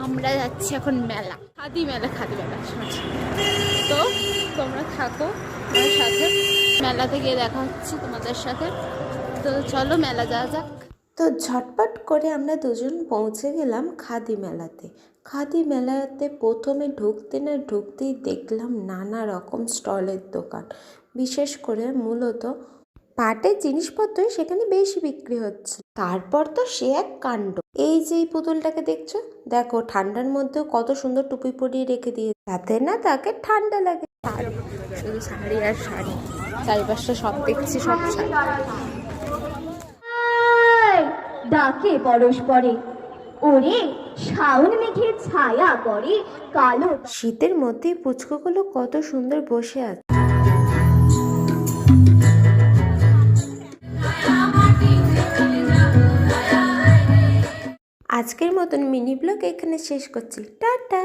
আমরা যাচ্ছি এখন মেলা, খাদি মেলা তো তোমরা থাকো আমার সাথে, মেলাতে গিয়ে দেখা হচ্ছে তোমাদের সাথে। তো চলো মেলা যাওয়া যাক। তো ঝটপট করে আমরা দুজন পৌঁছে গেলাম খাদি মেলাতে। খাদি মেলাতে প্রথমে ঢুকতেই দেখলাম নানা রকম স্টলের দোকান, বিশেষ করে মূলত পাটের জিনিসপত্রই সেখানে বেশি বিক্রি হচ্ছে। তারপর তো সে এক কাণ্ড, এই যে এই পুতুলটাকে দেখছো, দেখো ঠান্ডার মধ্যেও কত সুন্দর টুপি পরিয়ে রেখে দিয়ে, তাতে না তাকে ঠান্ডা লাগে। শাড়ি, শুধু শাড়ি আর শাড়ি, চারিপাশটা সব দেখছি সব শাড়ি। ডাকে পরস্পরে, ওরে শাওন মেঘের ছায়া করে কালো। শীতের মধ্যেই পুচকুগুলো কত সুন্দর বসে আছে। আজকের মতন মিনি ব্লগ এখানে শেষ করছি, টাটা।